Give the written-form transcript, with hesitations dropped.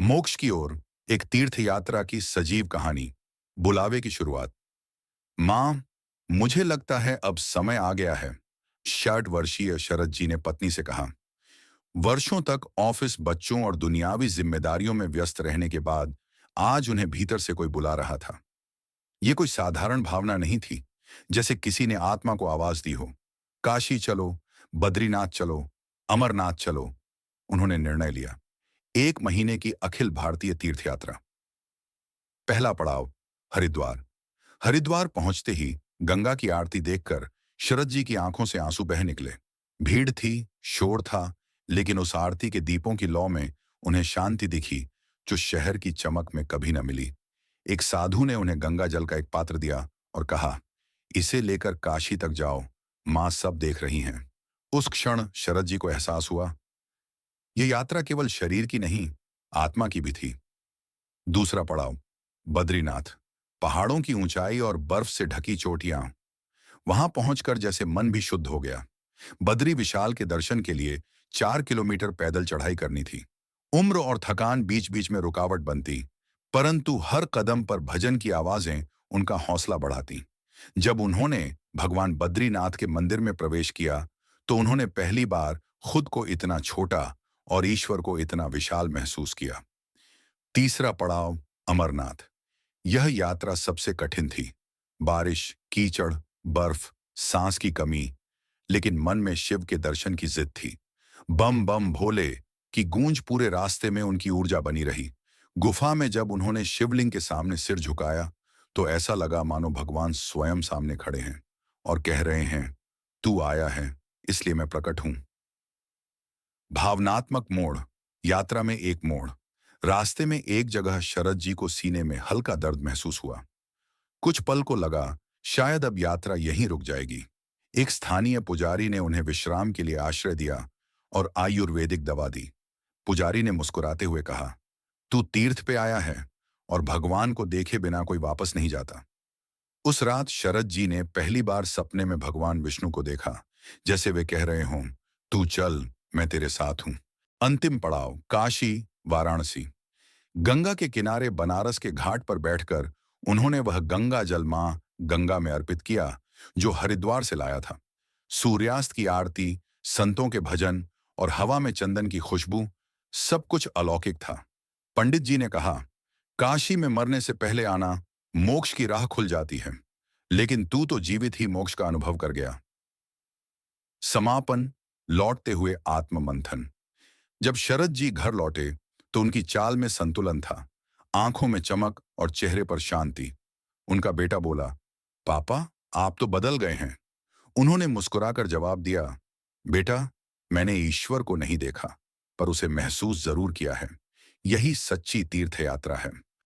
मोक्ष की ओर एक तीर्थ यात्रा की सजीव कहानी। बुलावे की शुरुआत। मां, मुझे लगता है अब समय आ गया है, 60 वर्षीय शरद जी ने पत्नी से कहा। वर्षों तक ऑफिस, बच्चों और दुनियावी जिम्मेदारियों में व्यस्त रहने के बाद आज उन्हें भीतर से कोई बुला रहा था। ये कोई साधारण भावना नहीं थी, जैसे किसी ने आत्मा को आवाज दी हो। काशी चलो, बद्रीनाथ चलो, अमरनाथ चलो। उन्होंने निर्णय लिया। 1 महीने की अखिल भारतीय तीर्थ यात्रा। पहला पड़ाव, हरिद्वार। हरिद्वार पहुंचते ही गंगा की आरती देखकर शरद जी की आंखों से आंसू बह निकले। भीड़ थी, शोर था, लेकिन उस आरती के दीपों की लौ में उन्हें शांति दिखी, जो शहर की चमक में कभी न मिली। एक साधु ने उन्हें गंगा जल का एक पात्र दिया और कहा, इसे लेकर काशी तक जाओ, मां सब देख रही हैं। उस क्षण शरद जी को एहसास हुआ, यह यात्रा केवल शरीर की नहीं, आत्मा की भी थी। दूसरा पड़ाव, बद्रीनाथ। पहाड़ों की ऊंचाई और बर्फ से ढकी चोटियां। वहां पहुंचकर जैसे मन भी शुद्ध हो गया। बद्री विशाल के दर्शन के लिए 4 किलोमीटर पैदल चढ़ाई करनी थी। उम्र और थकान बीच बीच में रुकावट बनती, परंतु हर कदम पर भजन की आवाजें उनका हौसला बढ़ाती। जब उन्होंने भगवान बद्रीनाथ के मंदिर में प्रवेश किया, तो उन्होंने पहली बार खुद को इतना छोटा और ईश्वर को इतना विशाल महसूस किया। तीसरा पड़ाव, अमरनाथ। यह यात्रा सबसे कठिन थी। बारिश, कीचड़, बर्फ, सांस की कमी, लेकिन मन में शिव के दर्शन की जिद थी। बम बम भोले की गूंज पूरे रास्ते में उनकी ऊर्जा बनी रही। गुफा में जब उन्होंने शिवलिंग के सामने सिर झुकाया, तो ऐसा लगा मानो भगवान स्वयं सामने खड़े हैं और कह रहे हैं, तू आया है, इसलिए मैं प्रकट हूं। भावनात्मक मोड़। यात्रा में एक मोड़। रास्ते में एक जगह शरद जी को सीने में हल्का दर्द महसूस हुआ। कुछ पल को लगा शायद अब यात्रा यहीं रुक जाएगी। एक स्थानीय पुजारी ने उन्हें विश्राम के लिए आश्रय दिया और आयुर्वेदिक दवा दी। पुजारी ने मुस्कुराते हुए कहा, तू तीर्थ पे आया है और भगवान को देखे बिना कोई वापस नहीं जाता। उस रात शरद जी ने पहली बार सपने में भगवान विष्णु को देखा, जैसे वे कह रहे हों, तू चल, मैं तेरे साथ हूं। अंतिम पड़ाव, काशी, वाराणसी। गंगा के किनारे बनारस के घाट पर बैठकर उन्होंने वह गंगा जल मां गंगा में अर्पित किया, जो हरिद्वार से लाया था। सूर्यास्त की आरती, संतों के भजन और हवा में चंदन की खुशबू, सब कुछ अलौकिक था। पंडित जी ने कहा, काशी में मरने से पहले आना, मोक्ष की राह खुल जाती है, लेकिन तू तो जीवित ही मोक्ष का अनुभव कर गया। समापन, लौटते हुए आत्ममंथन। जब शरद जी घर लौटे, तो उनकी चाल में संतुलन था, आंखों में चमक और चेहरे पर शांति। उनका बेटा बोला, पापा, आप तो बदल गए हैं। उन्होंने मुस्कुराकर जवाब दिया, बेटा, मैंने ईश्वर को नहीं देखा, पर उसे महसूस जरूर किया है। यही सच्ची तीर्थ यात्रा है।